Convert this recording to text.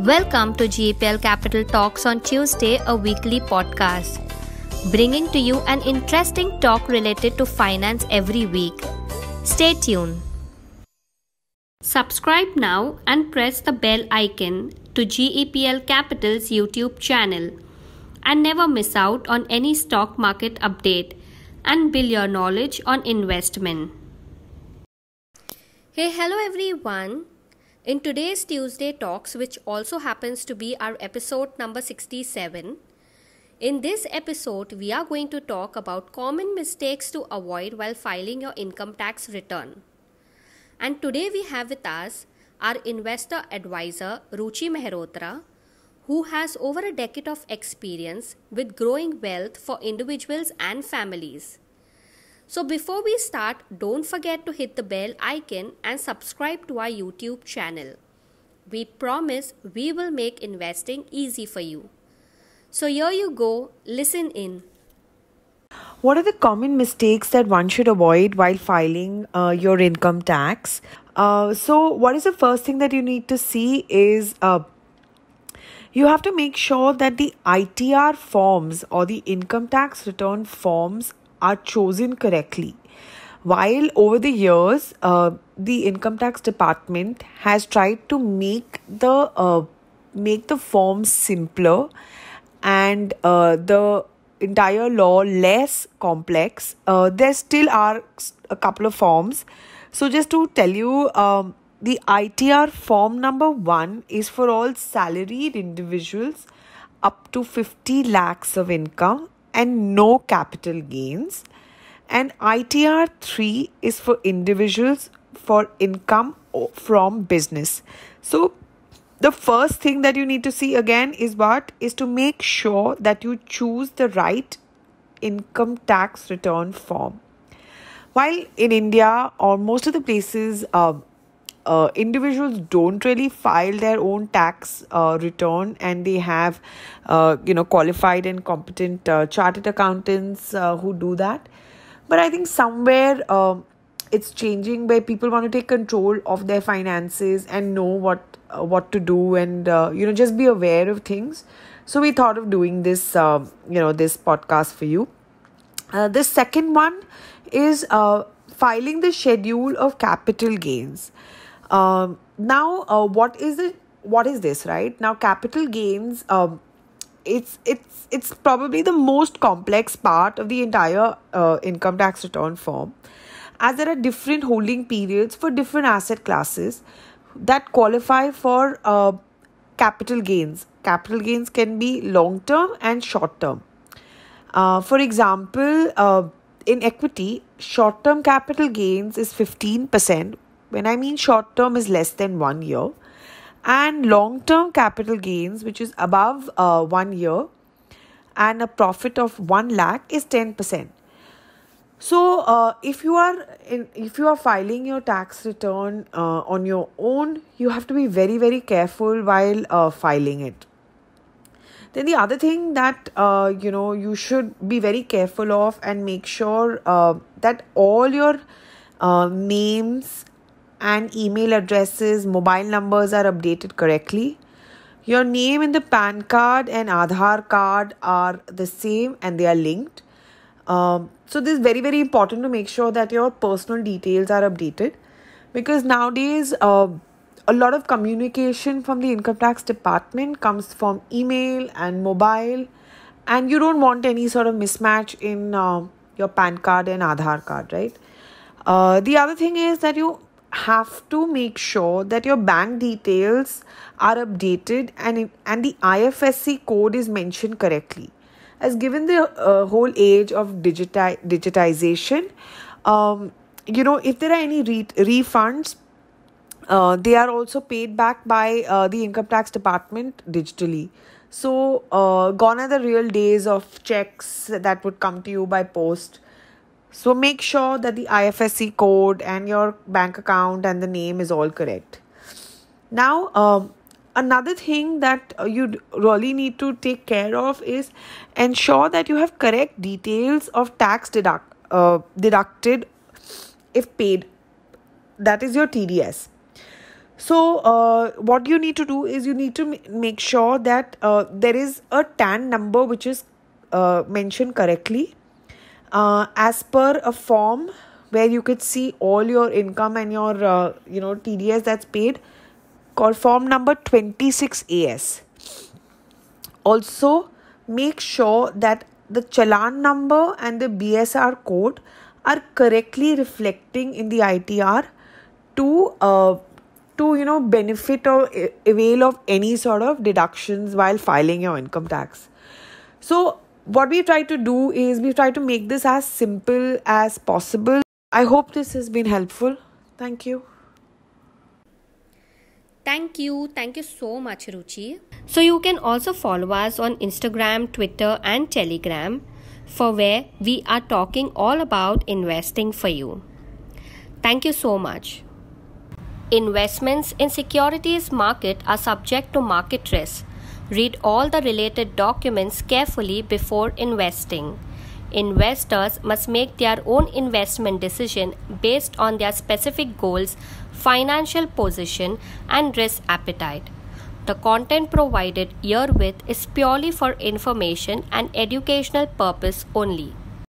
Welcome to GEPL Capital Talks on Tuesday, a weekly podcast, bringing to you an interesting talk related to finance every week. Stay tuned. Subscribe now and press the bell icon to GEPL Capital's YouTube channel and never miss out on any stock market update and build your knowledge on investment. Hey, hello everyone. In today's Tuesday Talks, which also happens to be our episode number 67, in this episode we are going to talk about common mistakes to avoid while filing your income tax return. And today we have with us our investor advisor Ruchi Mehrotra, who has over a decade of experience with growing wealth for individuals and families. So before we start, don't forget to hit the bell icon and subscribe to our YouTube channel. We promise we will make investing easy for you. So here you go, listen in. What are the common mistakes that one should avoid while filing your income tax? So what is the first thing that you need to see is you have to make sure that the ITR forms or the income tax return forms are chosen correctly. While over the years, the income tax department has tried to make the forms simpler and the entire law less complex. There still are a couple of forms. So just to tell you, the ITR form number 1 is for all salaried individuals up to 50 lakhs of income and no capital gains. And ITR 3 is for individuals for income from business. So the first thing that you need to see again is to make sure that you choose the right income tax return form. While in India or most of the places, individuals don't really file their own tax return, and they have qualified and competent chartered accountants who do that. But I think somewhere it's changing, where people want to take control of their finances and know what to do, and just be aware of things. So we thought of doing this this podcast for you. The second one is filing the schedule of capital gains. What is this, right? Now, capital gains, it's probably the most complex part of the entire income tax return form, as there are different holding periods for different asset classes that qualify for capital gains. Capital gains can be long term and short term. For example, in equity, short term capital gains is 15%. When I mean short term is less than 1 year, and long term capital gains, which is above 1 year, and a profit of 1 lakh is 10%. So if you are filing your tax return on your own, you have to be very, very careful while filing it. Then the other thing that you should be very careful of and make sure that all your names and email addresses, mobile numbers are updated correctly. Your name in the PAN card and Aadhaar card are the same and they are linked. So this is very, very important to make sure that your personal details are updated, because nowadays a lot of communication from the income tax department comes from email and mobile, and you don't want any sort of mismatch in your PAN card and Aadhaar card, right? The other thing is that you have to make sure that your bank details are updated and the IFSC code is mentioned correctly. As given the whole age of digitization, if there are any refunds, they are also paid back by the income tax department digitally. So gone are the real days of checks that would come to you by post. So make sure that the IFSC code and your bank account and the name is all correct. Now, another thing that you really need to take care of is ensure that you have correct details of tax deducted if paid. That is your TDS. So, what you need to do is you need to make sure that there is a TAN number which is mentioned correctly as per a form where you could see all your income and your TDS that's paid, called form number 26AS. Also, make sure that the challan number and the BSR code are correctly reflecting in the ITR to benefit or avail of any sort of deductions while filing your income tax. So what we try to do is we try to make this as simple as possible. I hope this has been helpful. Thank you. Thank you. Thank you so much, Ruchi. So you can also follow us on Instagram, Twitter and Telegram, for where we are talking all about investing for you. Thank you so much. Investments in securities market are subject to market risk. Read all the related documents carefully before investing. Investors must make their own investment decision based on their specific goals, financial position, and risk appetite. The content provided herewith is purely for information and educational purpose only.